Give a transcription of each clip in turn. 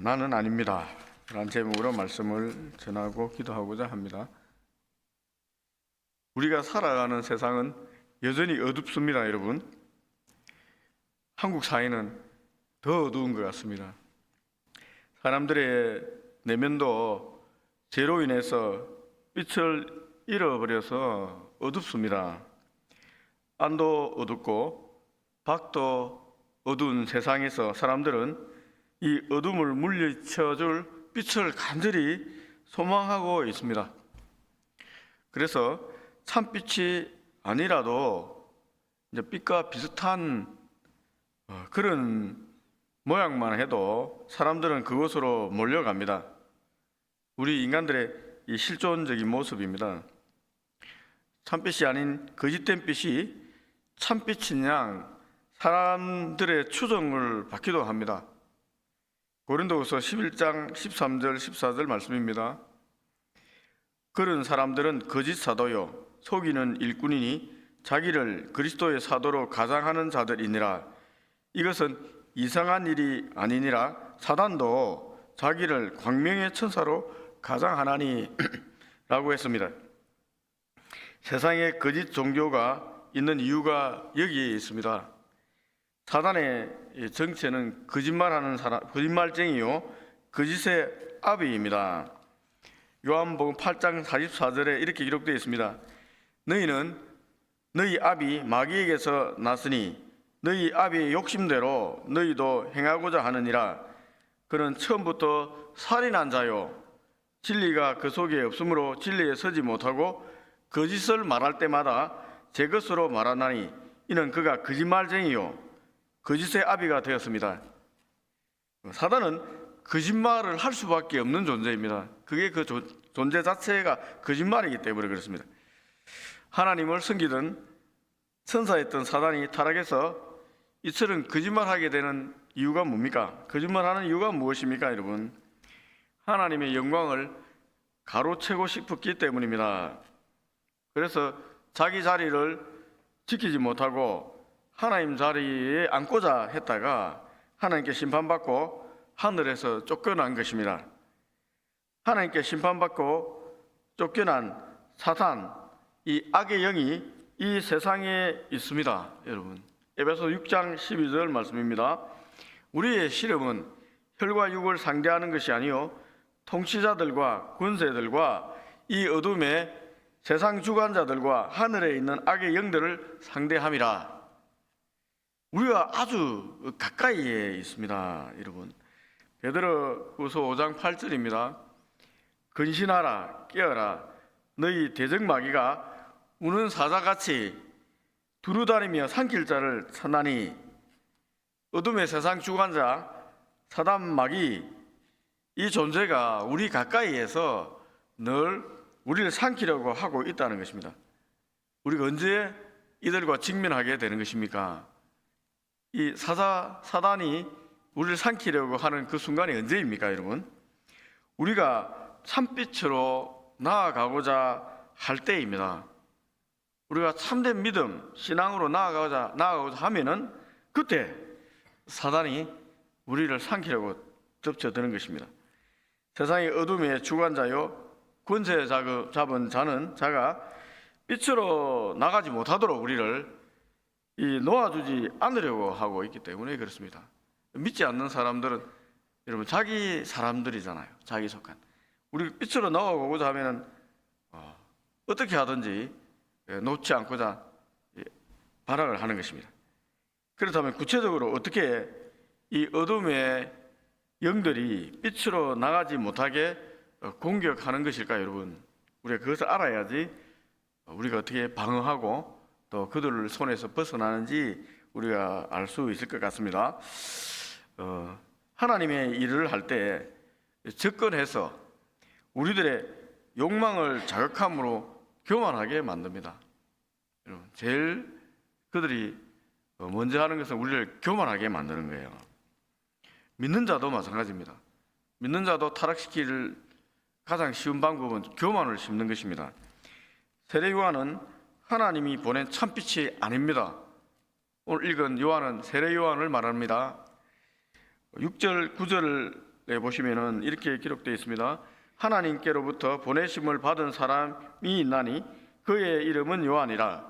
나는 아닙니다 라는 제목으로 말씀을 전하고 기도하고자 합니다. 우리가 살아가는 세상은 여전히 어둡습니다. 여러분, 한국 사회는 더 어두운 것 같습니다. 사람들의 내면도 죄로 인해서 빛을 잃어버려서 어둡습니다. 안도 어둡고 밖도 어두운 세상에서 사람들은 이 어둠을 물리쳐줄 빛을 간절히 소망하고 있습니다. 그래서 참빛이 아니라도 이제 빛과 비슷한 그런 모양만 해도 사람들은 그곳으로 몰려갑니다. 우리 인간들의 이 실존적인 모습입니다. 참빛이 아닌 거짓된 빛이 참빛인 양 사람들의 추종을 받기도 합니다. 고린도후서 11장 13절 14절 말씀입니다. 그런 사람들은 거짓 사도요 속이는 일꾼이니 자기를 그리스도의 사도로 가장하는 자들이니라. 이것은 이상한 일이 아니니라. 사단도 자기를 광명의 천사로 가장하나니 라고 했습니다. 세상에 거짓 종교가 있는 이유가 여기에 있습니다. 사단의 정체는 거짓말하는 사람, 거짓말쟁이요 거짓의 아비입니다. 요한복음 8장 44절에 이렇게 기록되어 있습니다. 너희는 너희 아비 마귀에게서 났으니 너희 아비의 욕심대로 너희도 행하고자 하느니라. 그는 처음부터 살인한 자요 진리가 그 속에 없으므로 진리에 서지 못하고 거짓을 말할 때마다 제 것으로 말하나니 이는 그가 거짓말쟁이요 거짓의 아비가 되었습니다. 사단은 거짓말을 할 수밖에 없는 존재입니다. 그게 그 존재 자체가 거짓말이기 때문에 그렇습니다. 하나님을 섬기던 천사였던 사단이 타락해서 이처럼 거짓말하게 되는 이유가 뭡니까? 거짓말하는 이유가 무엇입니까, 여러분? 하나님의 영광을 가로채고 싶었기 때문입니다. 그래서 자기 자리를 지키지 못하고 하나님 자리에 앉고자 했다가 하나님께 심판받고 하늘에서 쫓겨난 것입니다. 하나님께 심판받고 쫓겨난 사탄, 이 악의 영이 이 세상에 있습니다. 여러분, 에베소 6장 12절 말씀입니다. 우리의 시름은 혈과 육을 상대하는 것이 아니요 통치자들과 권세들과 이 어둠의 세상 주관자들과 하늘에 있는 악의 영들을 상대함이라. 우리가 아주 가까이에 있습니다. 여러분, 베드로후서 5장 8절입니다. 근신하라 깨어라 너희 대적마귀가 우는 사자같이 두루다니며 삼킬 자를 찾나니. 어둠의 세상 주관자 사단 마귀 이 존재가 우리 가까이에서 늘 우리를 삼키려고 하고 있다는 것입니다. 우리가 언제 이들과 직면하게 되는 것입니까? 이 사단이 우리를 삼키려고 하는 그 순간이 언제입니까, 여러분? 우리가 참빛으로 나아가고자 할 때입니다. 우리가 참된 믿음, 신앙으로 나아가고자 하면은 그때 사단이 우리를 삼키려고 덮쳐드는 것입니다. 세상의 어둠의 주관자요 권세 잡은 자가 빛으로 나가지 못하도록 우리를 놓아주지 않으려고 하고 있기 때문에 그렇습니다. 믿지 않는 사람들은 여러분 자기 사람들이잖아요. 자기 속한. 우리 빛으로 나가고자 하면은 어떻게 하든지 놓지 않고자 발악을 하는 것입니다. 그렇다면 구체적으로 어떻게 이 어둠의 영들이 빛으로 나가지 못하게 공격하는 것일까요, 여러분? 우리가 그것을 알아야지 우리가 어떻게 방어하고 또 그들 손에서 벗어나는지 우리가 알 수 있을 것 같습니다. 하나님의 일을 할 때 접근해서 우리들의 욕망을 자극함으로 교만하게 만듭니다. 여러분, 제일 그들이 먼저 하는 것은 우리를 교만하게 만드는 거예요. 믿는 자도 마찬가지입니다. 믿는 자도 타락시킬 가장 쉬운 방법은 교만을 심는 것입니다. 세례 요한은 하나님이 보낸 참빛이 아닙니다. 오늘 읽은 요한은 세례 요한을 말합니다. 6절 9절에 보시면은 이렇게 기록되어 있습니다. 하나님께로부터 보내심을 받은 사람이 있나니 그의 이름은 요한이라.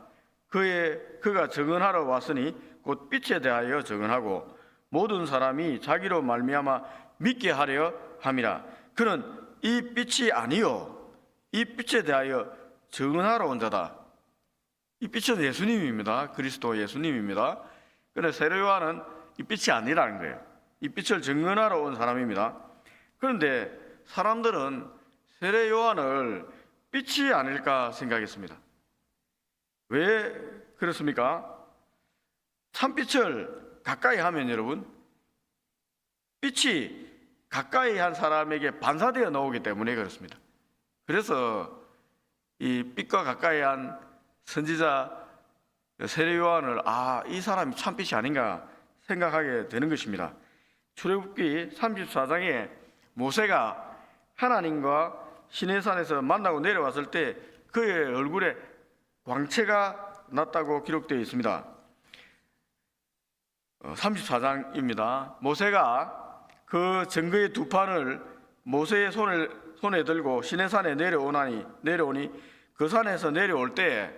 그가 증언하러 왔으니 곧 빛에 대하여 증언하고 모든 사람이 자기로 말미암아 믿게 하려 함이라. 그는 이 빛이 아니요 이 빛에 대하여 증언하러 온 자다. 이 빛은 예수님입니다. 그리스도 예수님입니다. 그런데 세례 요한은 이 빛이 아니라는 거예요. 이 빛을 증언하러 온 사람입니다. 그런데 사람들은 세례 요한을 빛이 아닐까 생각했습니다. 왜 그렇습니까? 참빛을 가까이 하면 여러분, 빛이 가까이 한 사람에게 반사되어 나오기 때문에 그렇습니다. 그래서 이 빛과 가까이 한 선지자 세례 요한을 이 사람이 참빛이 아닌가 생각하게 되는 것입니다. 출애굽기 34장에 모세가 하나님과 시내산에서 만나고 내려왔을 때 그의 얼굴에 광채가 났다고 기록되어 있습니다. 34장입니다. 모세가 그 증거의 두 판을 모세의 손에 들고 시내산에 내려오니 그 산에서 내려올 때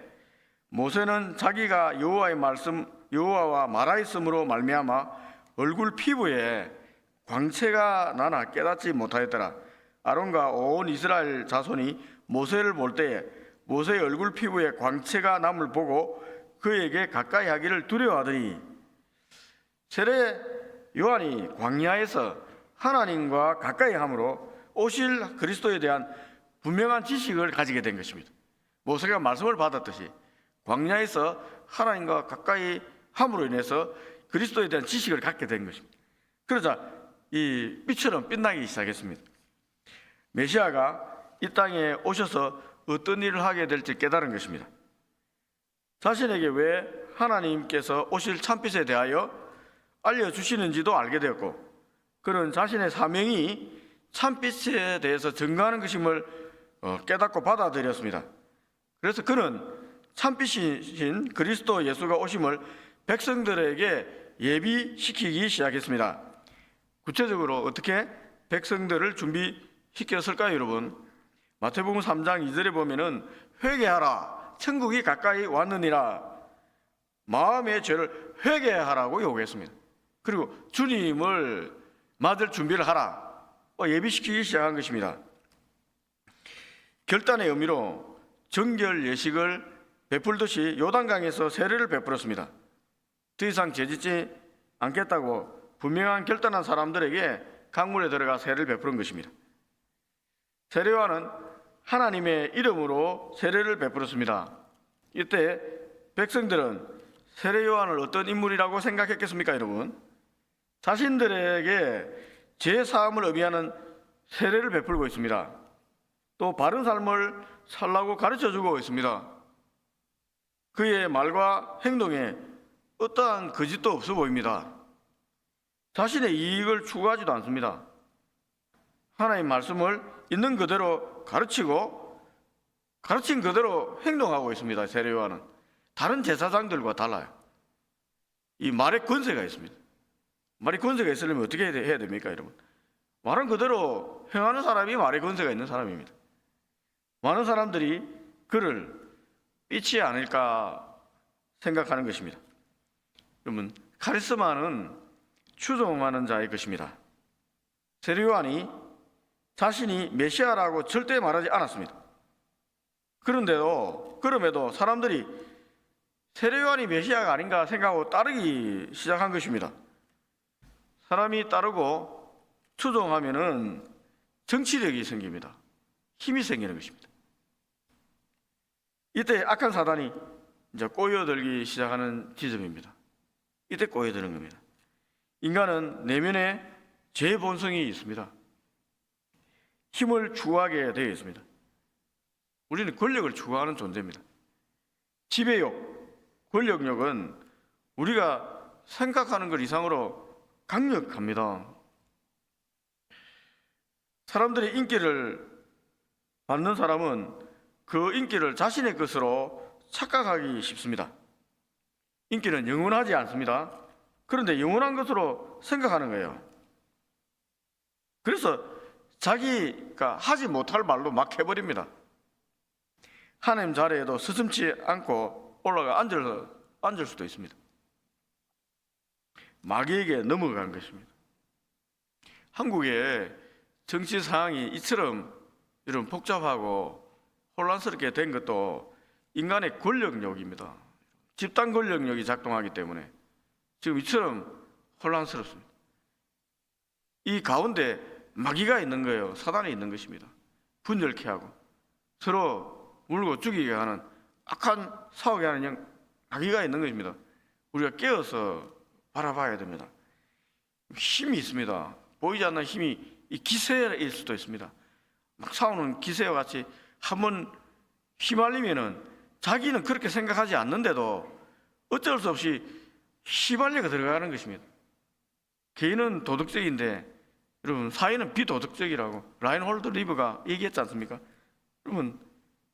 모세는 자기가 여호와와 말하였으므로 말미암아 얼굴 피부에 광채가 나나 깨닫지 못하였더라. 아론과 온 이스라엘 자손이 모세를 볼 때에 모세의 얼굴 피부에 광채가 남을 보고 그에게 가까이 하기를 두려워하더니, 세례 요한이 광야에서 하나님과 가까이 함으로 오실 그리스도에 대한 분명한 지식을 가지게 된 것입니다. 모세가 말씀을 받았듯이 광야에서 하나님과 가까이 함으로 인해서 그리스도에 대한 지식을 갖게 된 것입니다. 그러자 이 빛처럼 빛나기 시작했습니다. 메시아가 이 땅에 오셔서 어떤 일을 하게 될지 깨달은 것입니다. 자신에게 왜 하나님께서 오실 참빛에 대하여 알려주시는지도 알게 되었고, 그는 자신의 사명이 참빛에 대해서 증거하는 것임을 깨닫고 받아들였습니다. 그래서 그는 참빛이신 그리스도 예수가 오심을 백성들에게 예비시키기 시작했습니다. 구체적으로 어떻게 백성들을 준비시켰을까요, 여러분? 마태복음 3장 2절에 보면은 회개하라, 천국이 가까이 왔느니라, 마음의 죄를 회개하라고 요구했습니다. 그리고 주님을 맞을 준비를 하라, 예비시키기 시작한 것입니다. 결단의 의미로 정결 예식을 베풀듯이 요단강에서 세례를 베풀었습니다. 더 이상 죄짓지 않겠다고 분명한 결단한 사람들에게 강물에 들어가 세례를 베푸는 것입니다. 세례 요한은 하나님의 이름으로 세례를 베풀었습니다. 이때 백성들은 세례 요한을 어떤 인물이라고 생각했겠습니까, 여러분? 자신들에게 죄 사함을 의미하는 세례를 베풀고 있습니다. 또 바른 삶을 살라고 가르쳐주고 있습니다. 그의 말과 행동에 어떠한 거짓도 없어 보입니다. 자신의 이익을 추구하지도 않습니다. 하나님 말씀을 있는 그대로 가르치고 가르친 그대로 행동하고 있습니다. 세례 요한은 다른 제사장들과 달라요. 이 말에 권세가 있습니다. 말이 권세가 있으려면 어떻게 해야 됩니까, 여러분? 말은 그대로 행하는 사람이 말에 권세가 있는 사람입니다. 많은 사람들이 그를 빛이 아닐까 생각하는 것입니다. 여러분, 카리스마는 추종하는 자의 것입니다. 세례 요한이 자신이 메시아라고 절대 말하지 않았습니다. 그럼에도 사람들이 세례 요한이 메시아가 아닌가 생각하고 따르기 시작한 것입니다. 사람이 따르고 추종하면은 정치력이 생깁니다. 힘이 생기는 것입니다. 이때 악한 사단이 이제 꼬여들기 시작하는 지점입니다. 이때 꼬여드는 겁니다. 인간은 내면에 죄의 본성이 있습니다. 힘을 추구하게 되어 있습니다. 우리는 권력을 추구하는 존재입니다. 지배욕, 권력욕은 우리가 생각하는 것 이상으로 강력합니다. 사람들이 인기를 받는 사람은 그 인기를 자신의 것으로 착각하기 쉽습니다. 인기는 영원하지 않습니다. 그런데 영원한 것으로 생각하는 거예요. 그래서 자기가 하지 못할 말로 막 해버립니다. 하나님 자리에도 스슴치 않고 올라가 앉을 수도 있습니다. 마귀에게 넘어간 것입니다. 한국의 정치 상황이 이처럼 이런 복잡하고 혼란스럽게 된 것도 인간의 권력욕입니다. 집단 권력욕이 작동하기 때문에 지금 이처럼 혼란스럽습니다. 이 가운데 마귀가 있는 거예요. 사단이 있는 것입니다. 분열케 하고 서로 물고 죽이게 하는 악한 싸우게 하는 마귀가 있는 것입니다. 우리가 깨어서 바라봐야 됩니다. 힘이 있습니다. 보이지 않는 힘이 이 기세일 수도 있습니다. 막 싸우는 기세와 같이 한번 휘말리면은 자기는 그렇게 생각하지 않는데도 어쩔 수 없이 휘발려가 들어가는 것입니다. 개인은 도덕적인데 여러분 사회는 비도덕적이라고 라인홀드 리버가 얘기했지 않습니까? 여러분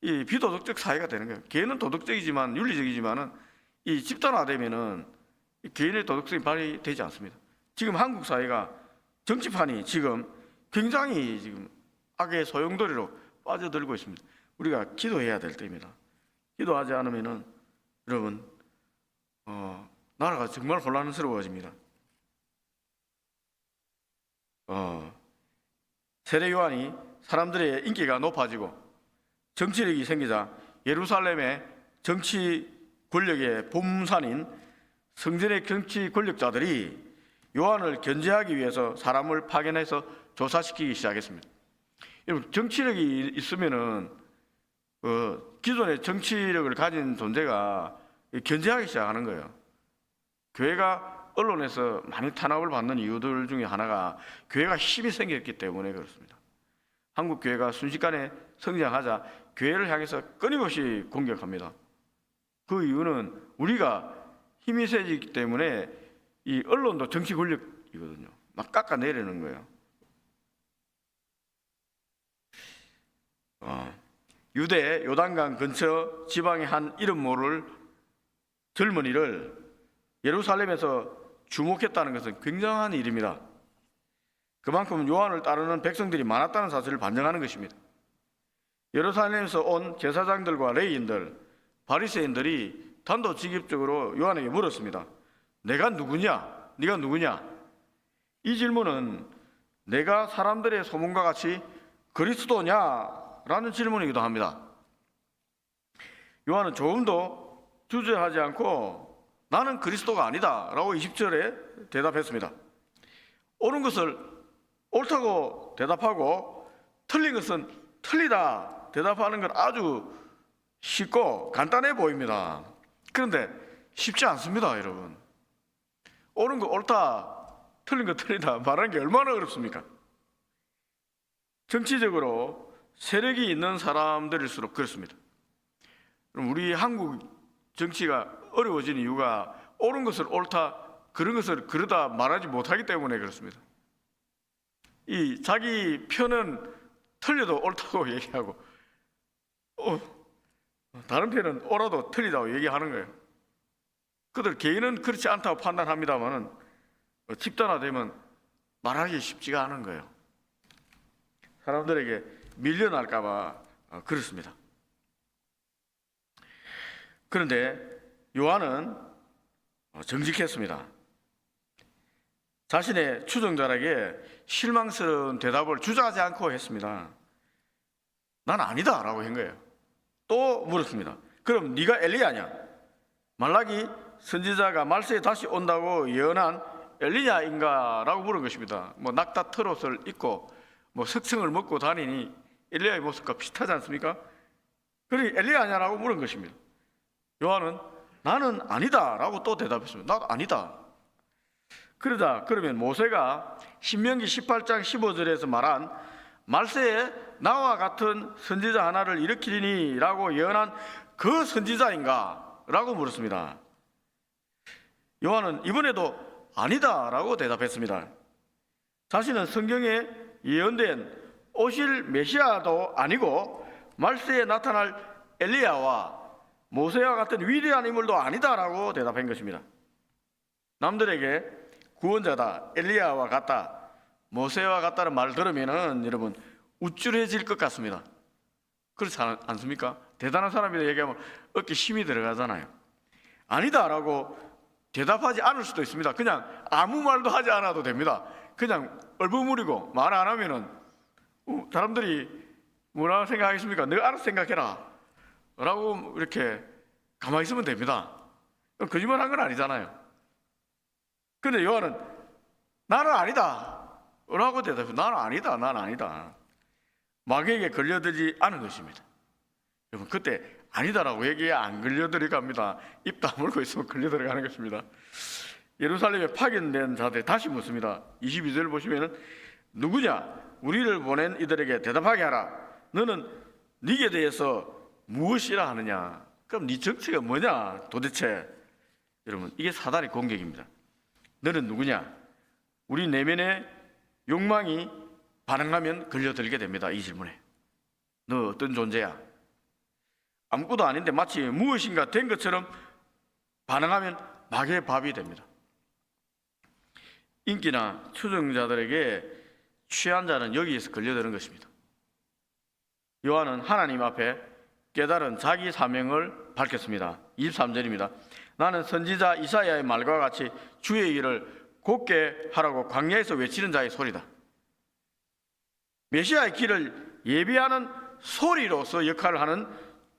이 비도덕적 사회가 되는 거예요. 개인은 도덕적이지만 윤리적이지만은 이 집단화되면은 개인의 도덕성이 발휘되지 않습니다. 지금 한국 사회가 정치판이 지금 굉장히 지금 악의 소용돌이로 빠져들고 있습니다. 우리가 기도해야 될 때입니다. 기도하지 않으면은 여러분 나라가 정말 혼란스러워집니다. 세례 요한이 사람들의 인기가 높아지고 정치력이 생기자 예루살렘의 정치 권력의 본산인 성전의 정치 권력자들이 요한을 견제하기 위해서 사람을 파견해서 조사시키기 시작했습니다. 여러분 정치력이 있으면은 기존의 정치력을 가진 존재가 견제하기 시작하는 거예요. 교회가 언론에서 많이 탄압을 받는 이유들 중에 하나가 교회가 힘이 생겼기 때문에 그렇습니다. 한국 교회가 순식간에 성장하자 교회를 향해서 끊임없이 공격합니다. 그 이유는 우리가 힘이 세지기 때문에 이 언론도 정치 권력이거든요. 막 깎아내리는 거예요. 유대 요단강 근처 지방의 한 이름 모를 젊은이를 예루살렘에서 주목했다는 것은 굉장한 일입니다. 그만큼 요한을 따르는 백성들이 많았다는 사실을 반증하는 것입니다. 예루살렘에서 온 제사장들과 레위인들, 바리새인들이 단도직입적으로 요한에게 물었습니다. 내가 누구냐? 네가 누구냐? 이 질문은 내가 사람들의 소문과 같이 그리스도냐? 라는 질문이기도 합니다. 요한은 조금도 주저하지 않고 나는 그리스도가 아니다 라고 20절에 대답했습니다. 옳은 것을 옳다고 대답하고 틀린 것은 틀리다 대답하는 건 아주 쉽고 간단해 보입니다. 그런데 쉽지 않습니다, 여러분. 옳은 거 옳다, 틀린 거 틀리다 말하는 게 얼마나 어렵습니까? 정치적으로 세력이 있는 사람들일수록 그렇습니다. 그럼 우리 한국 정치가 어려워진 이유가 옳은 것을 옳다, 그런 것을 그러다 말하지 못하기 때문에 그렇습니다. 이 자기 편은 틀려도 옳다고 얘기하고 다른 편은 옳아도 틀리다고 얘기하는 거예요. 그들 개인은 그렇지 않다고 판단합니다만은 집단화되면 말하기 쉽지가 않은 거예요. 사람들에게 밀려날까 봐 그렇습니다. 그런데 요한은 정직했습니다. 자신의 추종자에게 실망스러운 대답을 주저하지 않고 했습니다. 난 아니다 라고 한 거예요. 또 물었습니다. 그럼 네가 엘리야냐? 말라기 선지자가 말세에 다시 온다고 예언한 엘리야인가? 라고 물은 것입니다. 낙타 트롯을 입고 석승을 먹고 다니니 엘리야의 모습과 비슷하지 않습니까? 그러니 엘리야냐라고 물은 것입니다. 요한은 나는 아니다 라고 또 대답했습니다. 나도 아니다. 그러면 모세가 신명기 18장 15절에서 말한 말세에 나와 같은 선지자 하나를 일으키리니 라고 예언한 그 선지자인가? 라고 물었습니다. 요한은 이번에도 아니다 라고 대답했습니다. 자신은 성경에 예언된 오실 메시아도 아니고 말세에 나타날 엘리야와 모세와 같은 위대한 인물도 아니다라고 대답한 것입니다. 남들에게 구원자다, 엘리야와 같다, 모세와 같다는 말을 들으면은 여러분 우쭐해질 것 같습니다. 그렇지 않습니까? 대단한 사람이라 얘기하면 어깨 힘이 들어가잖아요. 아니다라고 대답하지 않을 수도 있습니다. 그냥 아무 말도 하지 않아도 됩니다. 그냥 얼버무리고 말 안 하면은 사람들이 뭐라 생각하겠습니까? 내가 알아서 생각해라 라고 이렇게 가만히 있으면 됩니다. 거짓말 한 건 아니잖아요. 근데 요한은 나는 아니다 라고 대답해요. 나는 아니다. 마귀에게 걸려들지 않은 것입니다. 여러분 그때 아니다라고 얘기해 안 걸려들어갑니다. 입 다물고 있으면 걸려들어가는 것입니다. 예루살렘에 파견된 자들이 다시 묻습니다. 22절 보시면은 누구냐? 우리를 보낸 이들에게 대답하게 하라. 너는 네게 대해서 무엇이라 하느냐? 그럼 네 정체가 뭐냐 도대체? 여러분 이게 사단의 공격입니다. 너는 누구냐? 우리 내면의 욕망이 반응하면 걸려들게 됩니다. 이 질문에 너 어떤 존재야? 아무것도 아닌데 마치 무엇인가 된 것처럼 반응하면 마귀의 밥이 됩니다. 인기나 추종자들에게 취한 자는 여기에서 걸려드는 것입니다. 요한은 하나님 앞에 깨달은 자기 사명을 밝혔습니다. 23절입니다. 나는 선지자 이사야의 말과 같이 주의 일을 곧게 하라고 광야에서 외치는 자의 소리다. 메시아의 길을 예비하는 소리로서 역할을 하는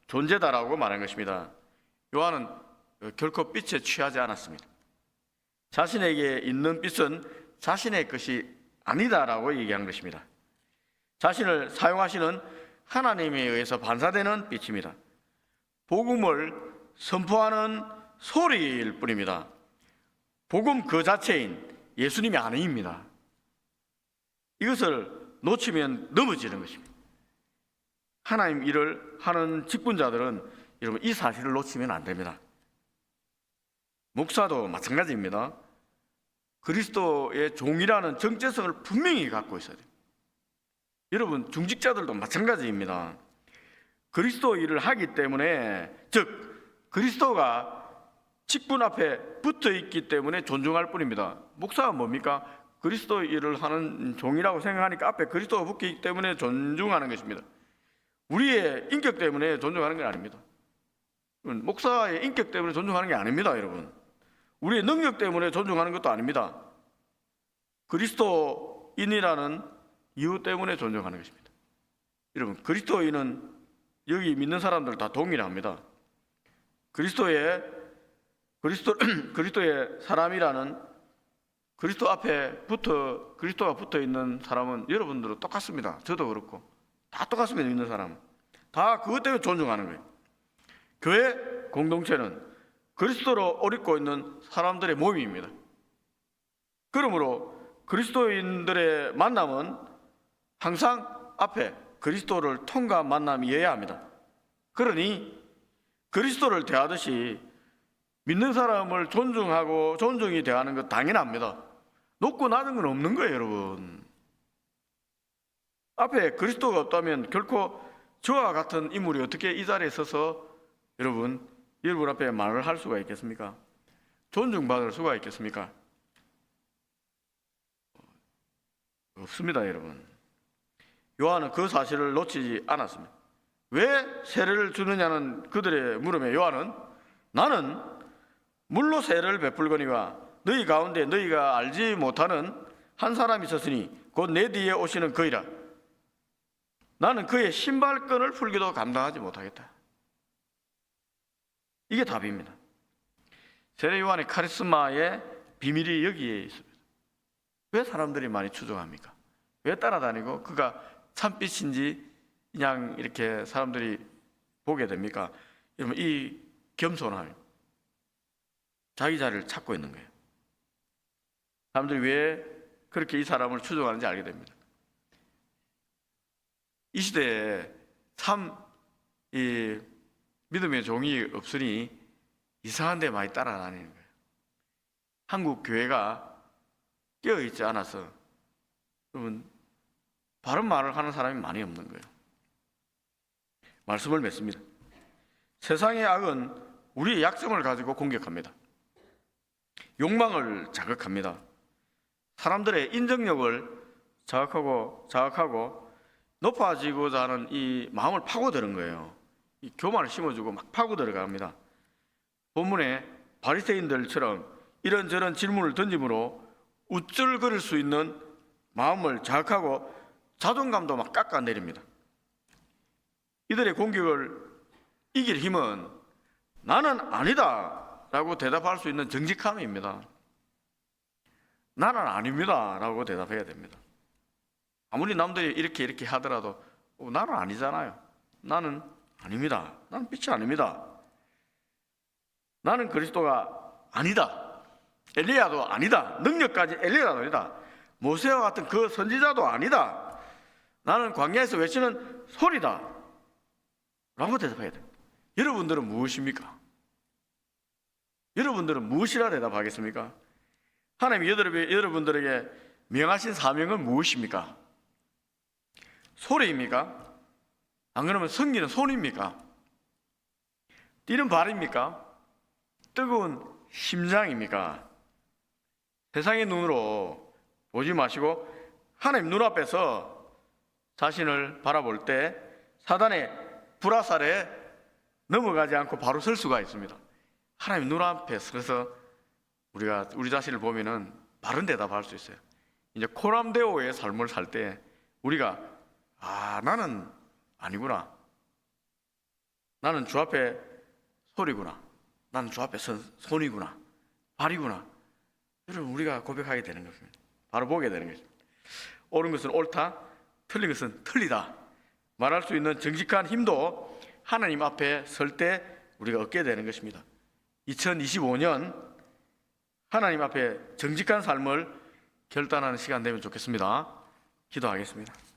존재다라고 말한 것입니다. 요한은 결코 빛에 취하지 않았습니다. 자신에게 있는 빛은 자신의 것이 아니다라고 얘기한 것입니다. 자신을 사용하시는 하나님에 의해서 반사되는 빛입니다. 복음을 선포하는 소리일 뿐입니다. 복음 그 자체인 예수님이 아닙니다. 이것을 놓치면 넘어지는 것입니다. 하나님 일을 하는 직분자들은 여러분 이 사실을 놓치면 안 됩니다. 목사도 마찬가지입니다. 그리스도의 종이라는 정체성을 분명히 갖고 있어야 돼요. 여러분 중직자들도 마찬가지입니다. 그리스도 일을 하기 때문에, 즉 그리스도가 직분 앞에 붙어 있기 때문에 존중할 뿐입니다. 목사가 뭡니까? 그리스도 일을 하는 종이라고 생각하니까 앞에 그리스도가 붙어 있기 때문에 존중하는 것입니다. 우리의 인격 때문에 존중하는 게 아닙니다. 목사의 인격 때문에 존중하는 게 아닙니다, 여러분. 우리의 능력 때문에 존중하는 것도 아닙니다. 그리스도인이라는 이유 때문에 존중하는 것입니다. 여러분, 그리스도인은 여기 믿는 사람들 다 동일합니다. 그리스도의 사람이라는 그리스도 앞에 그리스도가 붙어 있는 사람은 여러분들은 똑같습니다. 저도 그렇고 다 똑같습니다. 믿는 사람 다 그것 때문에 존중하는 거예요. 교회 공동체는 그리스도로 옳고 있는 사람들의 모임입니다. 그러므로 그리스도인들의 만남은 항상 앞에 그리스도를 통과한 만남이어야 합니다. 그러니 그리스도를 대하듯이 믿는 사람을 존중하고 존중이 대하는 것 당연합니다. 높고 낮은 건 없는 거예요, 여러분. 앞에 그리스도가 없다면 결코 저와 같은 인물이 어떻게 이 자리에 서서 여러분 앞에 말을 할 수가 있겠습니까? 존중받을 수가 있겠습니까? 없습니다, 여러분. 요한은 그 사실을 놓치지 않았습니다. 왜 세례를 주느냐는 그들의 물음에 요한은 나는 물로 세례를 베풀거니와 너희 가운데 너희가 알지 못하는 한 사람이 있었으니 곧 내 뒤에 오시는 그이라. 나는 그의 신발끈을 풀기도 감당하지 못하겠다. 이게 답입니다. 세례 요한의 카리스마의 비밀이 여기에 있습니다. 왜 사람들이 많이 추종합니까? 왜 따라다니고 그가 참빛인지 그냥 이렇게 사람들이 보게 됩니까? 여러분, 이 겸손함, 자기 자리를 찾고 있는 거예요. 사람들이 왜 그렇게 이 사람을 추종하는지 알게 됩니다. 이 시대에 참 이 믿음의 종이 없으니 이상한 데 많이 따라다니는 거예요. 한국 교회가 깨어있지 않아서 여러분 바른 말을 하는 사람이 많이 없는 거예요. 말씀을 맺습니다. 세상의 악은 우리의 약점을 가지고 공격합니다. 욕망을 자극합니다. 사람들의 인정력을 자각하고 높아지고자 하는 이 마음을 파고드는 거예요. 이 교만을 심어주고 막 파고들어갑니다. 본문에 바리새인들처럼 이런저런 질문을 던짐으로 우쭐거릴 수 있는 마음을 자극하고 자존감도 막 깎아내립니다. 이들의 공격을 이길 힘은 나는 아니다 라고 대답할 수 있는 정직함입니다. 나는 아닙니다 라고 대답해야 됩니다. 아무리 남들이 이렇게 하더라도 나는 아니잖아요. 나는 아닙니다. 나는 빛이 아닙니다. 나는 그리스도가 아니다. 엘리야도 아니다. 능력까지 엘리야도 아니다. 모세와 같은 그 선지자도 아니다. 나는 광야에서 외치는 소리다 라고 대답해야 됩니다. 여러분들은 무엇입니까? 여러분들은 무엇이라 대답하겠습니까? 하나님이 여러분들에게 명하신 사명은 무엇입니까? 소리입니까? 안 그러면 성기는 손입니까? 뛰는 발입니까? 뜨거운 심장입니까? 세상의 눈으로 보지 마시고 하나님 눈앞에서 자신을 바라볼 때 사단의 불화살에 넘어가지 않고 바로 설 수가 있습니다. 하나님 눈앞에 서서 우리가 우리 자신을 보면은 바른 대답할 수 있어요. 이제 코람데오의 삶을 살 때 우리가 나는 아니구나. 나는 주 앞에 소리구나. 나는 주 앞에 손이구나. 발이구나. 여러분 우리가 고백하게 되는 것입니다. 바로 보게 되는 것입니다. 옳은 것은 옳다. 틀린 것은 틀리다. 말할 수 있는 정직한 힘도 하나님 앞에 설 때 우리가 얻게 되는 것입니다. 2025년 하나님 앞에 정직한 삶을 결단하는 시간 되면 좋겠습니다. 기도하겠습니다.